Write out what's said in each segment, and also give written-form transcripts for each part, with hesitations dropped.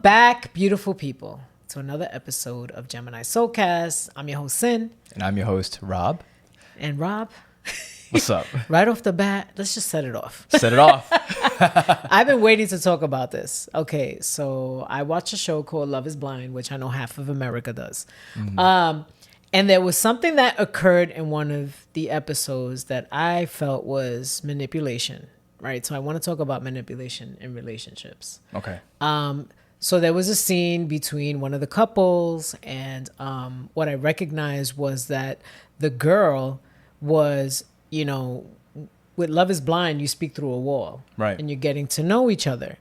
back, beautiful people, to another episode of Gemini Soulcast. I'm your host, Sin. And I'm your host, Rob. And Rob, what's up? Right off the bat, let's just set it off. Set it off. I've been waiting to talk about this. Okay, so I watched a show called Love is Blind, which I know half of America does. Mm-hmm. And there was something that occurred in one of the episodes that I felt was manipulation, right? So I want to talk about manipulation in relationships. Okay. So there was a scene between one of the couples, and what I recognized was that the girl was, you know, with Love is Blind, you speak through a wall. Right. And you're getting to know each other.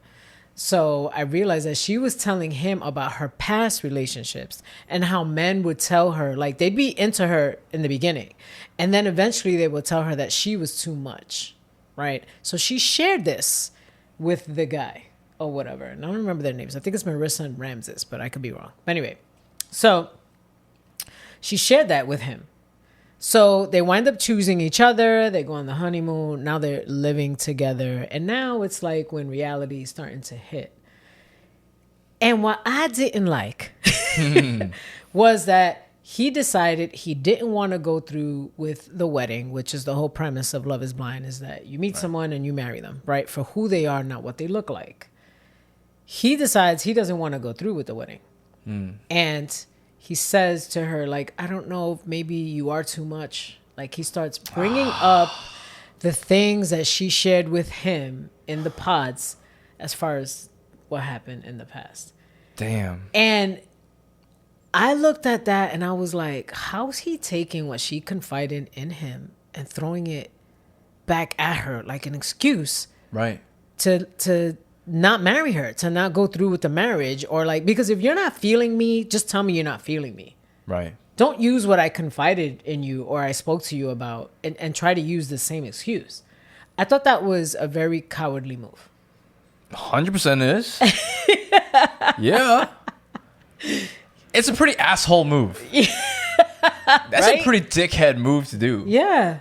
So I realized that she was telling him about her past relationships and how men would tell her, like, they'd be into her in the beginning. And then eventually they would tell her that she was too much, right? So she shared this with the guy or whatever. And I don't remember their names. I think it's Marissa and Ramses, but I could be wrong. But anyway, so she shared that with him. So they wind up choosing each other. They go on the honeymoon. Now they're living together. And now it's like when reality is starting to hit. And what I didn't like was that he decided he didn't want to go through with the wedding, which is the whole premise of Love is Blind, is that you meet someone and you marry them, right? For who they are, not what they look like. He decides he doesn't want to go through with the wedding. And he says to her, like, I don't know if maybe you are too much. Like, he starts bringing up the things that she shared with him in the pods as far as what happened in the past. Damn. And I looked at that and I was like, how's he taking what she confided in him and throwing it back at her like an excuse? Right. To not marry her, to not go through with the marriage, or like, because if you're not feeling me, just tell me you're not feeling me. Right. Don't use what I confided in you or I spoke to you about and try to use the same excuse. I thought that was a very cowardly move. 100% is. Yeah. It's a pretty asshole move. That's Right? a pretty dickhead move to do. Yeah.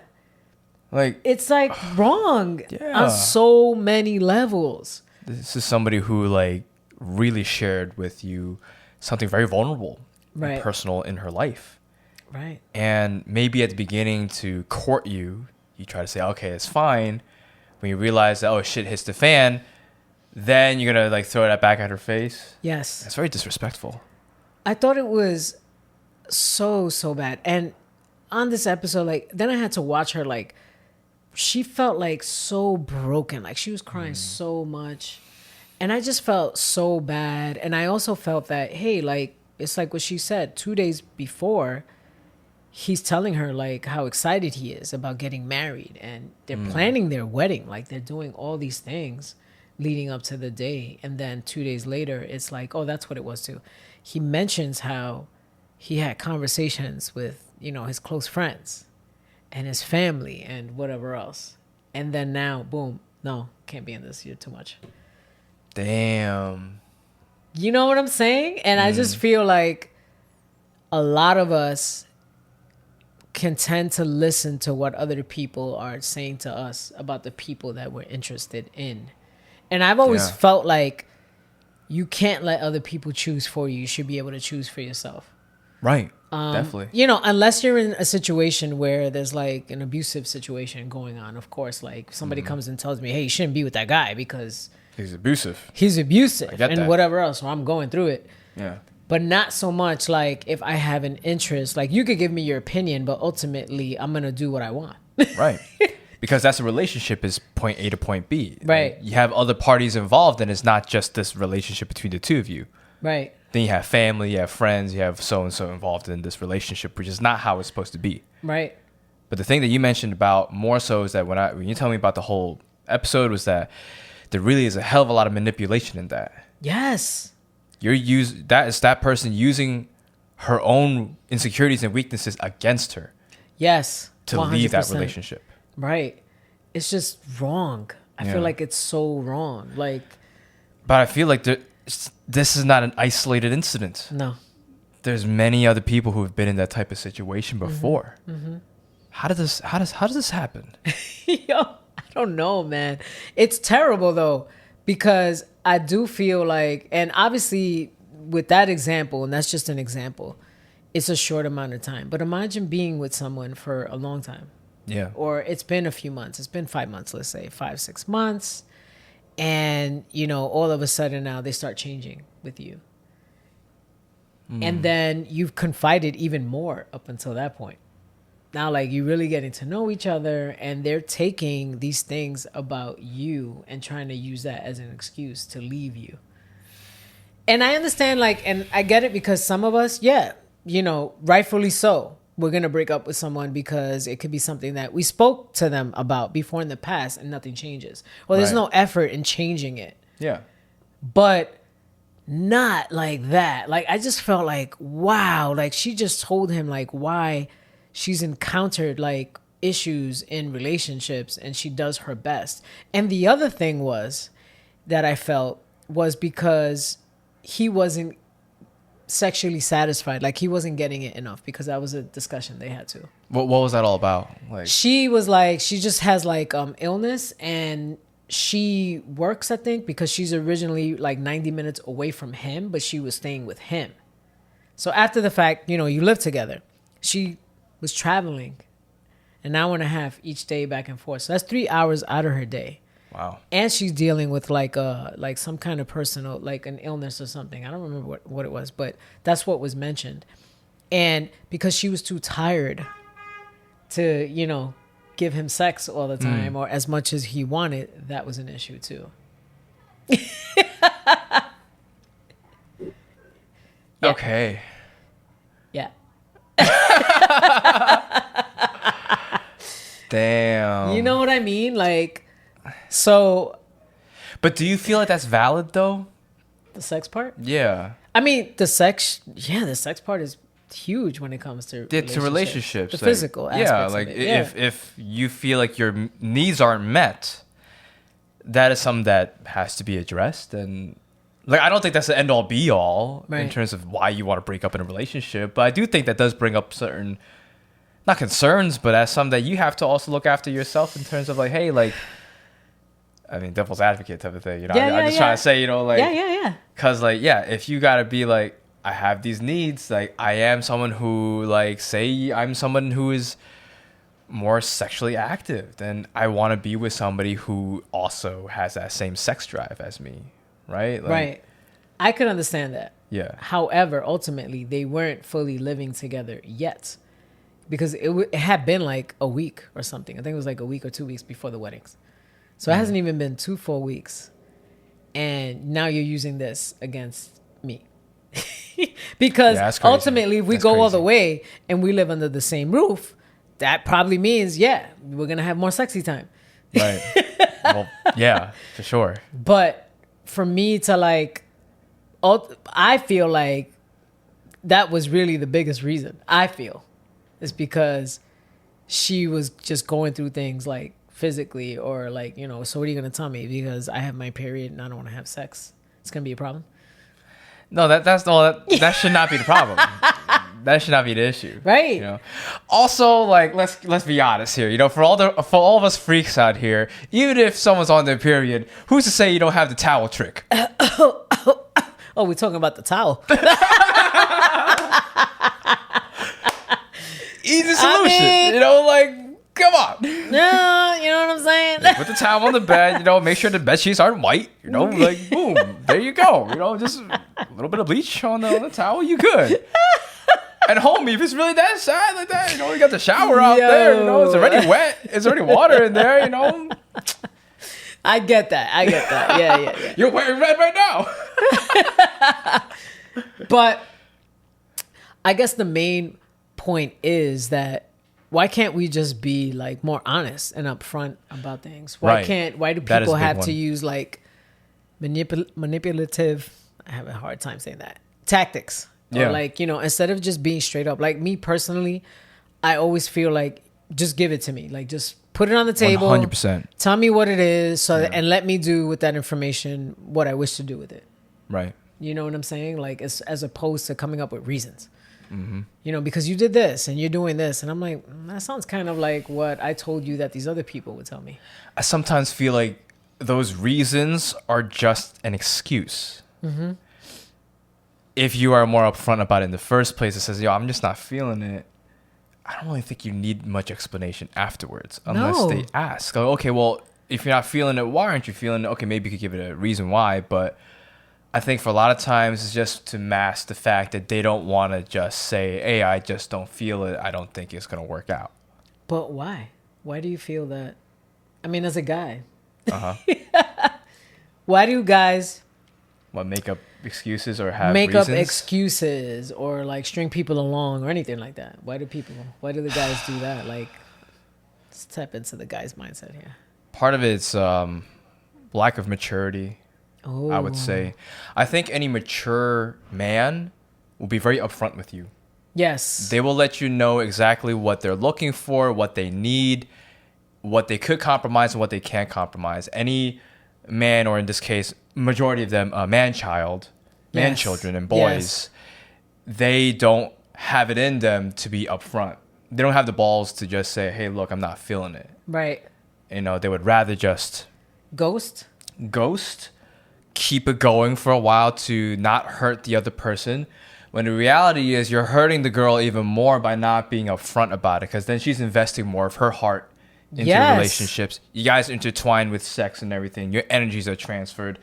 Like, It's like wrong Yeah. on so many levels. this is somebody who, like, really shared with you something very vulnerable Right. and personal in her life. Right. And maybe at the beginning, to court you, you try to say, okay, it's fine. When you realize that, oh, shit hits the fan, then you're going to, like, throw that back at her face. Yes. That's very disrespectful. I thought it was so bad. And on this episode, like, then I had to watch her, like, she felt like so broken. Like, she was crying so much. And I just felt so bad. And I also felt that, hey, like, it's like what she said 2 days before, he's telling her, like, how excited he is about getting married. And they're planning their wedding. Like, they're doing all these things leading up to the day. And then 2 days later, it's like, oh, that's what it was too. He mentions how he had conversations with, you know, his close friends and his family and whatever else. And then now, boom, no, can't be in this. You're too much. Damn. You know what I'm saying? And I just feel like a lot of us can tend to listen to what other people are saying to us about the people that we're interested in. And I've always felt like you can't let other people choose for you. You should be able to choose for yourself. Right. Definitely. You know, unless you're in a situation where there's like an abusive situation going on. Of course, like somebody comes and tells me, hey, you shouldn't be with that guy because He's abusive. he's abusive get and that. whatever else. So I'm going through it. Yeah. But not so much like if I have an interest, like you could give me your opinion, but ultimately I'm going to do what I want. Right. Because that's a relationship, is point A to point B. Right. Like, you have other parties involved, and it's not just this relationship between the two of you. Right. Then you have family, you have friends, you have so-and-so involved in this relationship, which is not how it's supposed to be. Right. But the thing that you mentioned about more so is that when you tell me about the whole episode was that there really is a hell of a lot of manipulation in that. Yes. That is that person using her own insecurities and weaknesses against her Yes. to leave that 100%. relationship. Right. It's just wrong. I Yeah. feel like it's so wrong. Like, But I feel like this is not an isolated incident. no. There's many other people who have been in that type of situation before. How does this happen? Yo, I don't know, man. It's terrible though, Because I do feel like, and obviously with that example, and that's just an example, it's a short amount of time. But imagine being with someone for a long time. Yeah. Or it's been a few months. It's been 5 months, let's say 5-6 months. And, all of a sudden now they start changing with you. And then you've confided even more up until that point. Now, like, you're really getting to know each other, and they're taking these things about you and trying to use that as an excuse to leave you. And I understand, like, and I get it, because some of us, rightfully so, we're going to break up with someone because it could be something that we spoke to them about before in the past and nothing changes. Well, there's no effort in changing it. Yeah. But not like that. Like, I just felt like, wow, like she just told him like why she's encountered like issues in relationships, and she does her best. And the other thing was that I felt was because he wasn't sexually satisfied. Like, he wasn't getting it enough, because that was a discussion they had too. What was that all about? Like, she was like, she just has like illness, and she works, I think, because she's originally like 90 minutes away from him, but she was staying with him. So after the fact, you live together. She was traveling an hour and a half each day back and forth. So that's 3 hours out of her day. wow. And she's dealing with like some kind of personal, like an illness or something. I don't remember what it was, but that's what was mentioned. And because she was too tired to, give him sex all the time or as much as he wanted, that was an issue too. Yeah. Okay. Yeah. Damn. You know what I mean? Like, so. But do you feel like that's valid though? The sex part? Yeah. I mean, the sex part is huge when it comes to relationships. The like, physical aspects yeah, like of it. Yeah. if you feel like your needs aren't met, that is something that has to be addressed. And like, I don't think that's the end all be all in terms of why you want to break up in a relationship. But I do think that does bring up certain, not concerns, but as something that you have to also look after yourself in terms of like, hey, like, I mean, devil's advocate type of thing. I'm just trying to say, like, yeah. Cause like, yeah, if you gotta be like, I have these needs, like I am someone who, like, say I'm someone who is more sexually active, then I want to be with somebody who also has that same sex drive as me, right? Like, Right. I could understand that. Yeah. However, ultimately, they weren't fully living together yet, because it had been like a week or something. I think it was like a week or 2 weeks before the weddings. So it hasn't even been 2 full weeks. And now you're using this against me. Because ultimately, if we go all the way and we live under the same roof, that probably means, we're going to have more sexy time. Right. Well, yeah, for sure. But for me to like, I feel like that was really the biggest reason. I feel is because she was just going through things like physically, or like, so what are you going to tell me? Because I have my period and I don't want to have sex. It's going to be a problem. No, that should not be the problem. That should not be the issue, right? Also, like, let's be honest here. For all of us freaks out here, even if someone's on their period, who's to say you don't have the towel trick? Oh, we're talking about the towel. Easy solution. Like, come on. No, you know what I'm saying? Put the towel on the bed, make sure the bed sheets aren't white, like, boom, there you go. Just a little bit of bleach on the towel, you good. And homie, if it's really that sad like that, you got the shower out there, it's already wet, it's already water in there, I get that. Yeah. You're wearing red right now. But I guess the main point is that, why can't we just be like more honest and upfront about things? Why do people have to use like manipulative, I have a hard time saying that, tactics? Or like, instead of just being straight up. Like, me personally, I always feel like, just give it to me. Like, just put it on the table. 100%. Tell me what it is, and let me do with that information what I wish to do with it. Right. You know what I'm saying? Like, as opposed to coming up with reasons. Mm-hmm. Because you did this and you're doing this. And I'm like, that sounds kind of like what I told you that these other people would tell me. I sometimes feel like those reasons are just an excuse. If you are more upfront about it in the first place, it says, yo, I'm just not feeling it. I don't really think you need much explanation afterwards unless they ask. Like, okay, well, if you're not feeling it, why aren't you feeling it? Okay, maybe you could give it a reason why. But I think for a lot of times it's just to mask the fact that they don't want to just say, hey, I just don't feel it. I don't think it's going to work out. But why? Why do you feel that? I mean, as a guy. Why do guys make up excuses or have make reasons? up excuses or like string people along or anything like that? Why do the guys do that? Like, let's tap into the guy's mindset here. Part of it's lack of maturity, I would say. I think any mature man will be very upfront with you. Yes. They will let you know exactly what they're looking for, what they need, what they could compromise and what they can't compromise. Any man, or in this case, majority of them, children and boys, they don't have it in them to be upfront. They don't have the balls to just say, hey, look, I'm not feeling it. Right. You know, they would rather just ghost, keep it going for a while to not hurt the other person. When the reality is you're hurting the girl even more by not being upfront about it, because then she's investing more of her heart into relationships. You guys intertwine with sex and everything. Your energies are transferred.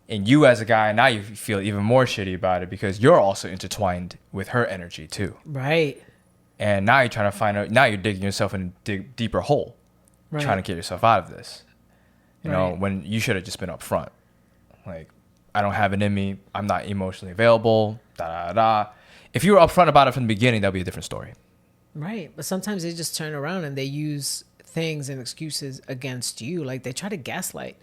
And you as a guy, now you feel even more shitty about it because you're also intertwined with her energy too. Right. And now you're trying to find out, now you're digging yourself in a deeper hole, trying to get yourself out of this. You know, when you should have just been upfront. Like, I don't have it in me. I'm not emotionally available. If you were upfront about it from the beginning, that'd be a different story. Right. But sometimes they just turn around and they use things and excuses against you. Like, they try to gaslight.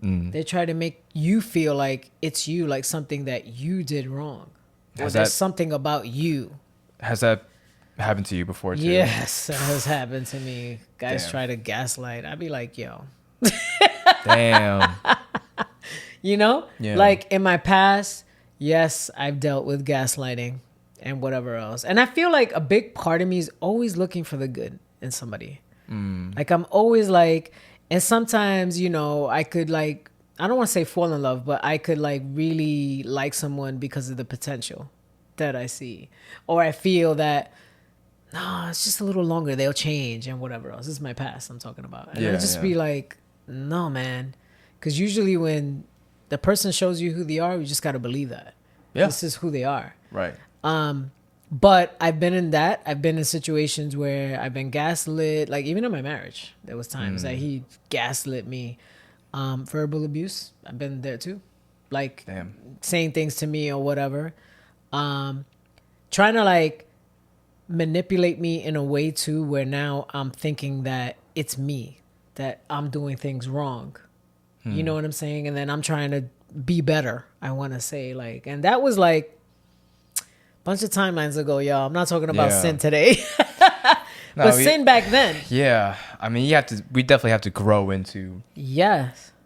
They try to make you feel like it's you, like something that you did wrong. Or there's something about you. Has that happened to you before too? Yes, that has happened to me. Guys try to gaslight. I'd be like, yo. Damn. You know? Yeah. Like in my past, yes, I've dealt with gaslighting and whatever else. And I feel like a big part of me is always looking for the good in somebody. Like I'm always like, and sometimes, you know, I could like, I don't want to say fall in love, but I could like really like someone because of the potential that I see. Or I feel that, no, it's just a little longer, they'll change and whatever else. This is my past I'm talking about. And I'll just be like, no, man. Because usually when the person shows you who they are, you just got to believe that. Yeah. This is who they are. Right. But I've been in that. I've been in situations where I've been gaslit. Like even in my marriage, there was times that he gaslit me. Verbal abuse. I've been there too. Like saying things to me or whatever. Trying to like manipulate me in a way too where now I'm thinking that it's me, that I'm doing things wrong. You know what I'm saying? And then I'm trying to be better, I want to say. Like, and that was like a bunch of timelines ago, y'all. I'm not talking about sin today. But sin back then. Yeah. I mean, we definitely have to grow into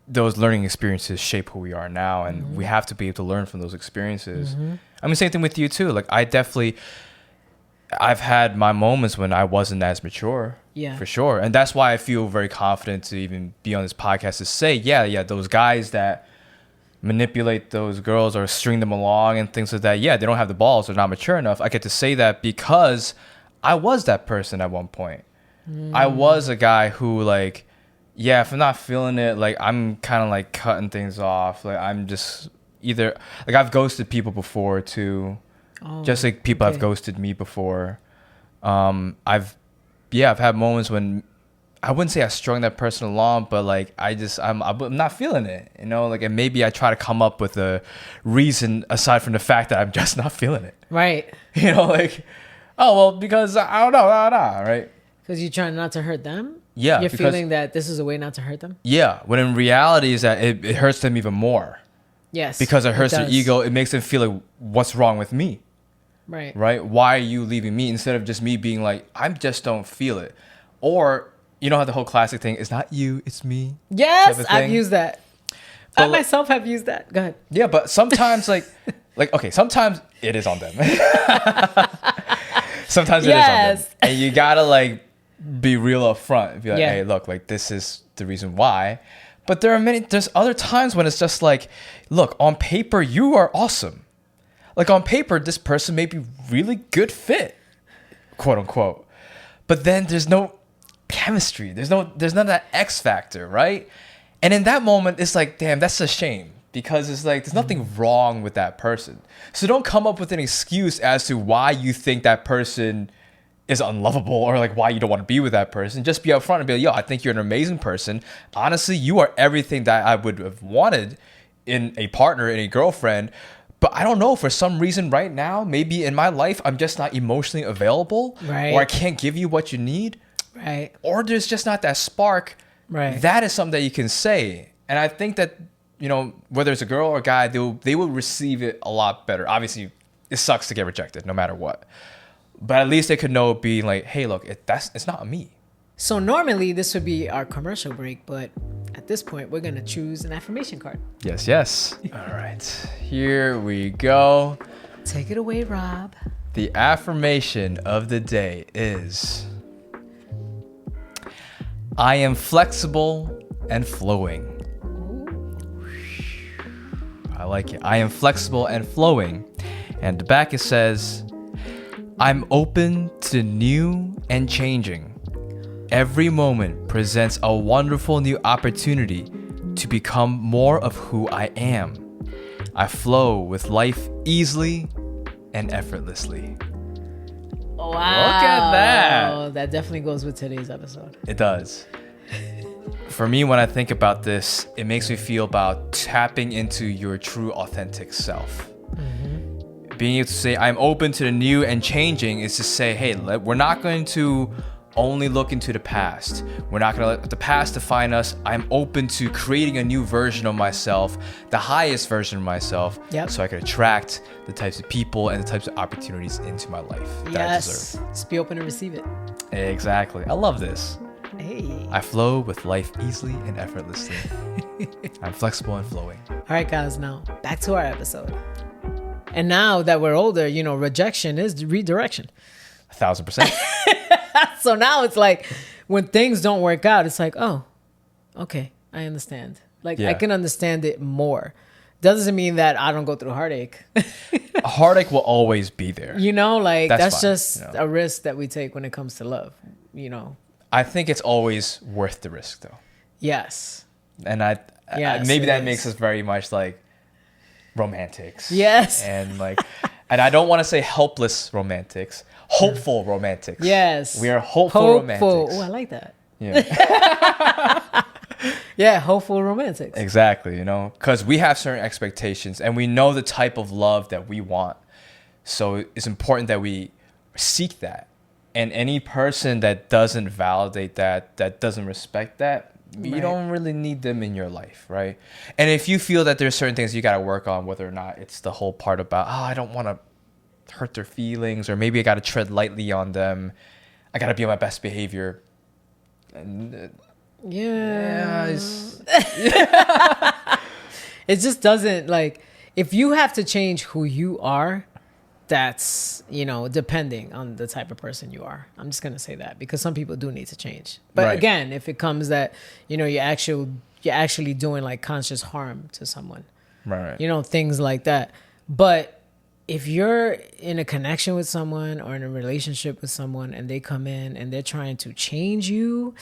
those learning experiences shape who we are now. And we have to be able to learn from those experiences. I mean, same thing with you too. Like I've had my moments when I wasn't as mature. Yeah. For sure. And that's why I feel very confident to even be on this podcast to say, those guys that manipulate those girls or string them along and things like that, they don't have the balls, they're not mature enough. I get to say that because I was that person at one point. I was a guy who like, if I'm not feeling it, like I'm kind of like cutting things off. Like I'm just either like I've ghosted people before too. Just like people have ghosted me before. I've had moments when I wouldn't say I strung that person along, but like I'm not feeling it, you know, like, and maybe I try to come up with a reason aside from the fact that I'm just not feeling it. Right. You know, like, oh, well, because I don't know, right? Because you're trying not to hurt them? Yeah. You're feeling that this is a way not to hurt them? Yeah. When in reality is that it hurts them even more. Yes. Because it hurts their ego. It makes them feel like, what's wrong with me? Right? Why are you leaving me? Instead of just me being like, I just don't feel it. Or, you know how the whole classic thing, it's not you, it's me. Yes, I've used that. But I myself have used that. Go ahead. Yeah, but sometimes okay, sometimes it is on them. Sometimes it is on them. And you gotta like be real up front. Be like, hey, look, like this is the reason why. But there's other times when it's just like, look, on paper, you are awesome. Like on paper, this person may be really good fit, quote unquote. But then there's no chemistry. There's none of that X factor, right? And in that moment, it's like, damn, that's a shame. Because it's like, there's nothing wrong with that person. So don't come up with an excuse as to why you think that person is unlovable or like why you don't want to be with that person. Just be upfront and be like, yo, I think you're an amazing person. Honestly, you are everything that I would have wanted in a partner, in a girlfriend. But I don't know, for some reason right now, maybe in my life, I'm just not emotionally available. Right. Or I can't give you what you need. Right. Or there's just not that spark. Right. That is something that you can say. And I think that, you know, whether it's a girl or a guy, they will receive it a lot better. Obviously, it sucks to get rejected no matter what. But at least they could know, being like, hey, look, it's not me. So normally this would be our commercial break, but at this point, we're going to choose an affirmation card. Yes. All right. Here we go. Take it away, Rob. The affirmation of the day is, I am flexible and flowing. I like it. I am flexible and flowing. And the back it says, I'm open to new and changing. Every moment presents a wonderful new opportunity to become more of who I am. I flow with life easily and effortlessly. Wow. Look at that. That definitely goes with today's episode. It does. For me, when I think about this, it makes me feel about tapping into your true, authentic self. Mm-hmm. Being able to say, I'm open to the new and changing is to say, hey, we're not going to only look into the past. We're not going to let the past define us. I'm open to creating a new version of myself, the highest version of myself, so I can attract the types of people and the types of opportunities into my life that I deserve. Just be open to receive it. Exactly. I love this. Hey. I flow with life easily and effortlessly. I'm flexible and flowing. All right, guys, now back to our episode. And now that we're older, you know, rejection is redirection. 1,000%. So now it's like when things don't work out, it's like, oh, okay, I understand. Like I can understand it more. Doesn't mean that I don't go through heartache. Heartache will always be there. You know, like that's fine, just a risk that we take when it comes to love, you know. I think it's always worth the risk, though. Yes. And maybe that makes us very much like romantics. Yes. And like, and I don't want to say helpless romantics, hopeful romantics. Yes. We are hopeful romantics. Oh, I like that. Yeah. Yeah, hopeful romantics. Exactly, you know, because we have certain expectations and we know the type of love that we want. So it's important that we seek that. And any person that doesn't validate that doesn't respect that, you don't really need them in your life, right? And if you feel that there's certain things you got to work on, whether or not it's the whole part about, I don't want to hurt their feelings, or maybe I got to tread lightly on them, I got to be on my best behavior. And it just doesn't, like, if you have to change who you are, that's, you know, depending on the type of person you are. I'm just going to say that because some people do need to change. But again, if it comes that, you know, you're actually doing like conscious harm to someone, right? You know, things like that. But if you're in a connection with someone or in a relationship with someone and they come in and they're trying to change you,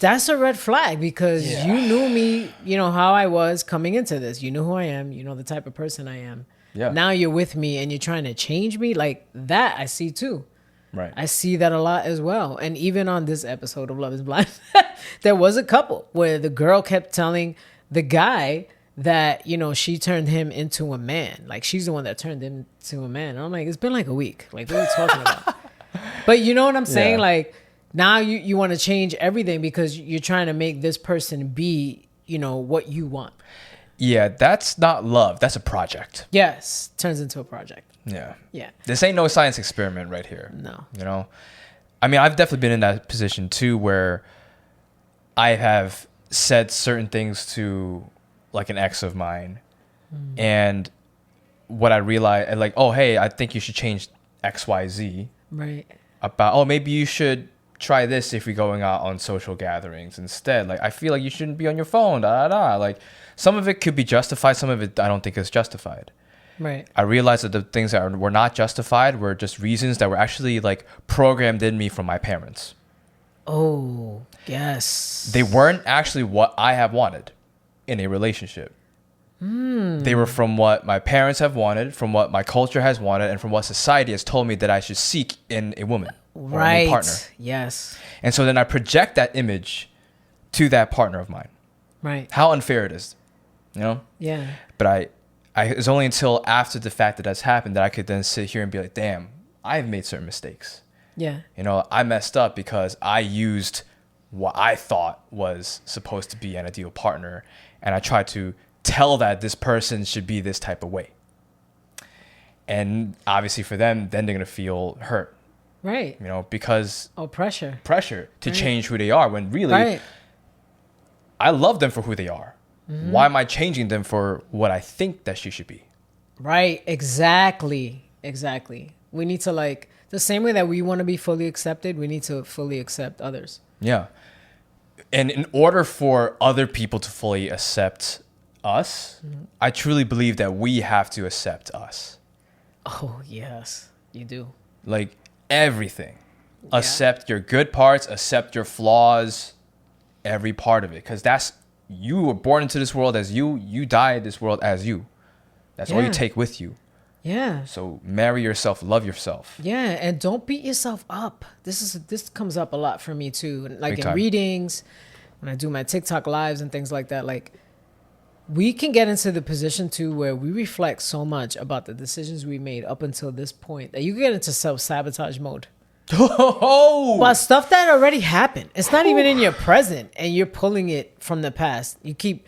that's a red flag because you knew me, you know, how I was coming into this. You know who I am. You know the type of person I am. Yeah. Now you're with me and you're trying to change me, like that I see too. Right. I see that a lot as well. And even on this episode of Love is Blind, there was a couple where the girl kept telling the guy that, you know, she turned him into a man. Like she's the one that turned him into a man. And I'm like, it's been like a week. Like, what are you talking about? But you know what I'm saying? Yeah. Like now you want to change everything because you're trying to make this person be, you know, what you want. Yeah, that's not love. That's a project. Yes, turns into a project. Yeah. Yeah. This ain't no science experiment right here. No. You know? I mean, I've definitely been in that position too where I have said certain things to like an ex of mine. And what I realized, like, oh, hey, I think you should change XYZ. Right. About, oh, maybe you should try this if you're going out on social gatherings instead. Like, I feel like you shouldn't be on your phone, Like, some of it could be justified. Some of it I don't think is justified. Right. I realized that the things that were not justified were just reasons that were actually like programmed in me from my parents. Oh, yes. They weren't actually what I have wanted in a relationship. They were from what my parents have wanted, from what my culture has wanted, and from what society has told me that I should seek in a woman or a new partner. Yes. And so then I project that image to that partner of mine. Right. How unfair it is, you know? Yeah. But it's only until after the fact that that's happened that I could then sit here and be like, damn, I've made certain mistakes. Yeah. You know, I messed up because I used what I thought was supposed to be an ideal partner, and I tried to tell that this person should be this type of way. And obviously for them, then they're going to feel hurt. Right. You know, because pressure to change who they are, when really I love them for who they are. Why am I changing them for what I think that she should be? Right. Exactly. We need to, like, the same way that we want to be fully accepted, we need to fully accept others. Yeah. And in order for other people to fully accept us, I truly believe that we have to accept us. Oh, yes, you do. Like, everything. Yeah. Accept your good parts, accept your flaws, every part of it. Because you were born into this world as you die in this world as you. That's all you take with you. Yeah. So marry yourself, love yourself. Yeah, and don't beat yourself up. This comes up a lot for me too. Like Big in time. readings, when I do my TikTok lives and things like that, like we can get into the position too where we reflect so much about the decisions we made up until this point that you get into self-sabotage mode. But stuff that already happened. It's not even in your present and you're pulling it from the past. You keep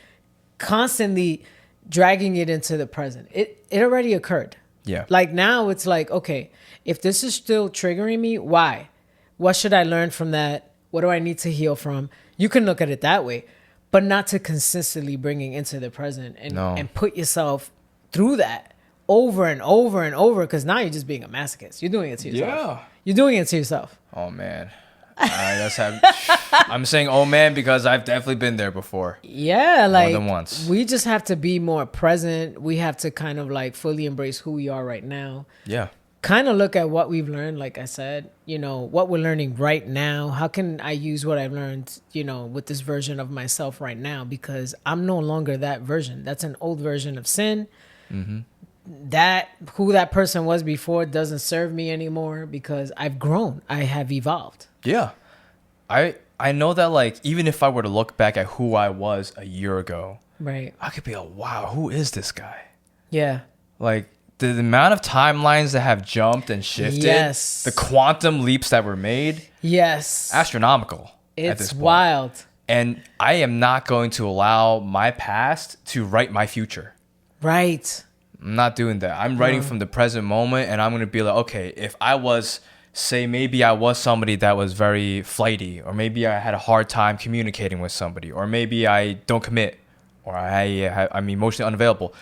constantly dragging it into the present. It already occurred. Yeah. Like now it's like, okay, if this is still triggering me, why? What should I learn from that? What do I need to heal from? You can look at it that way, but not to consistently bringing into the present and put yourself through that over and over and over, because now you're just being a masochist. You're doing it to yourself. Yeah. You're doing it to yourself. Oh, man. I'm saying, oh, man, because I've definitely been there before. Yeah, like, more than once. We just have to be more present. We have to kind of like fully embrace who we are right now. Yeah. Kind of look at what we've learned, like I said, you know, what we're learning right now. How can I use what I've learned, you know, with this version of myself right now? Because I'm no longer that version. That's an old version of sin. Mm-hmm. Who that person was before doesn't serve me anymore because I've grown. I have evolved. Yeah. I know that, like, even if I were to look back at who I was a year ago, right, I could be like, wow, who is this guy? Yeah. Like, the amount of timelines that have jumped and shifted, yes, the quantum leaps that were made, yes, astronomical. It's at this point. wild. And I am not going to allow my past to write my future. Right. I'm not doing that. I'm writing from the present moment, and I'm going to be like, okay, if I was, say, maybe I was somebody that was very flighty, or maybe I had a hard time communicating with somebody, or maybe I don't commit, or I'm emotionally unavailable.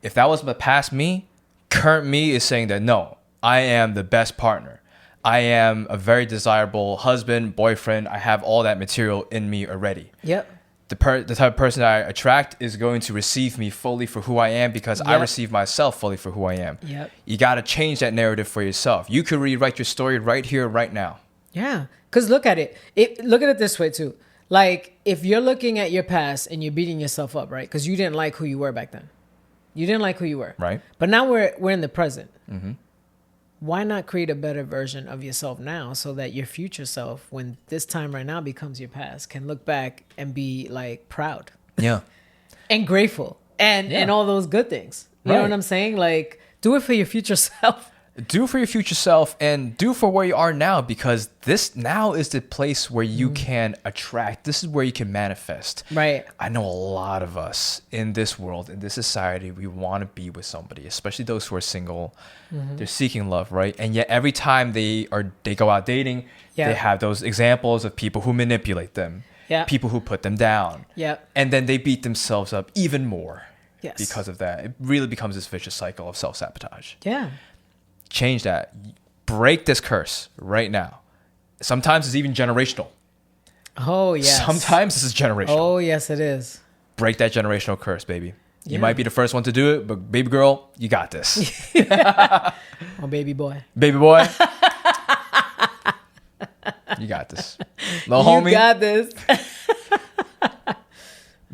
If that was the past me, current me is saying that, no, I am the best partner. I am a very desirable husband, boyfriend. I have all that material in me already. Yep. The type of person that I attract is going to receive me fully for who I am because I receive myself fully for who I am. Yep. You got to change that narrative for yourself. You could rewrite your story right here, right now. Yeah. Because look at it. Look at it this way, too. Like, if you're looking at your past and you're beating yourself up, right? Because you didn't like who you were back then. You didn't like who you were. Right. But now we're in the present. Mm-hmm. Why not create a better version of yourself now so that your future self, when this time right now becomes your past, can look back and be like proud. Yeah. And grateful and all those good things. You know what I'm saying? Like, do it for your future self. Do it for your future self and do for where you are now, because this now is the place where you can attract. This is where you can manifest. Right. I know a lot of us in this world, in this society, we want to be with somebody, especially those who are single. Mm-hmm. They're seeking love, right? And yet every time they go out dating, they have those examples of people who manipulate them, people who put them down. And then they beat themselves up even more because of that. It really becomes this vicious cycle of self-sabotage. Yeah. Change that. Break this curse right now. Sometimes it's even generational. Oh, yes. Sometimes this is generational. Oh, yes, it is. Break that generational curse, baby. You Yeah. might be the first one to do it, but baby girl, you got this. Oh, baby boy. Baby boy, you got this. Little homie, You got this.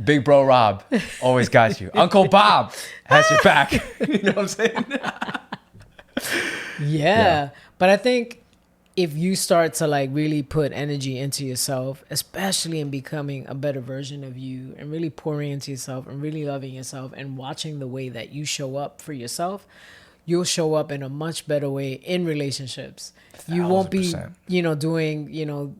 big bro Rob, always got you. Uncle Bob has your back. You know what I'm saying? Yeah. But I think if you start to like really put energy into yourself, especially in becoming a better version of you and really pouring into yourself and really loving yourself and watching the way that you show up for yourself, you'll show up in a much better way in relationships. You won't be, 1000%. Doing,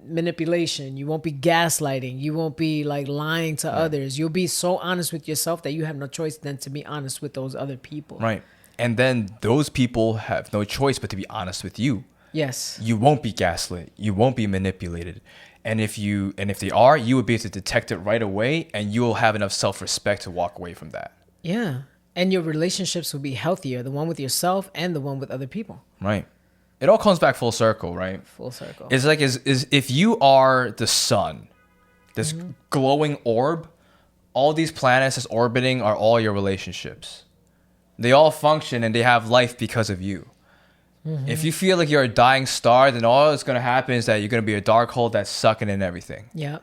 manipulation. You won't be gaslighting. You won't be like lying to others. You'll be so honest with yourself that you have no choice than to be honest with those other people. Right. And then those people have no choice but to be honest with you. Yes. You won't be gaslit. You won't be manipulated. And if they are, you will be able to detect it right away, and you will have enough self-respect to walk away from that. Yeah. And your relationships will be healthier, the one with yourself and the one with other people. Right. It all comes back full circle, right? Full circle. It's like is if you are the sun, this glowing orb, all these planets that's orbiting are all your relationships. They all function and they have life because of you. If you feel like you're a dying star, then all that's going to happen is that you're going to be a dark hole that's sucking in everything. Yeah.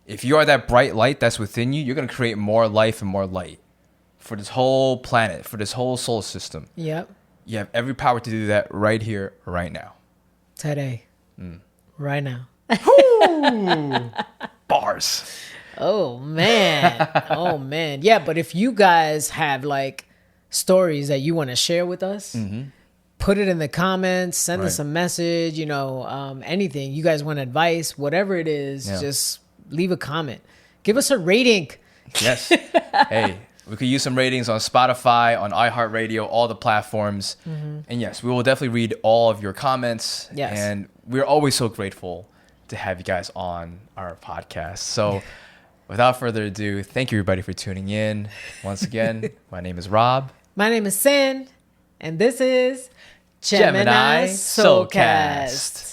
If you are that bright light that's within you, you're going to create more life and more light for this whole planet, for this whole solar system. Yep. You have every power to do that right here, right now. Today. Right now. Bars. Oh, man. Oh, man. Yeah, but if you guys have like stories that you want to share with us, put it in the comments, send us a message, anything. You guys want advice, whatever it is, just leave a comment. Give us a rating. Yes. Hey, we could use some ratings on Spotify, on iHeartRadio, all the platforms. And yes, we will definitely read all of your comments. Yes. And we're always so grateful to have you guys on our podcast. So without further ado, thank you everybody for tuning in. Once again, my name is Rob. My name is Sin, and this is Gemini Soulcast.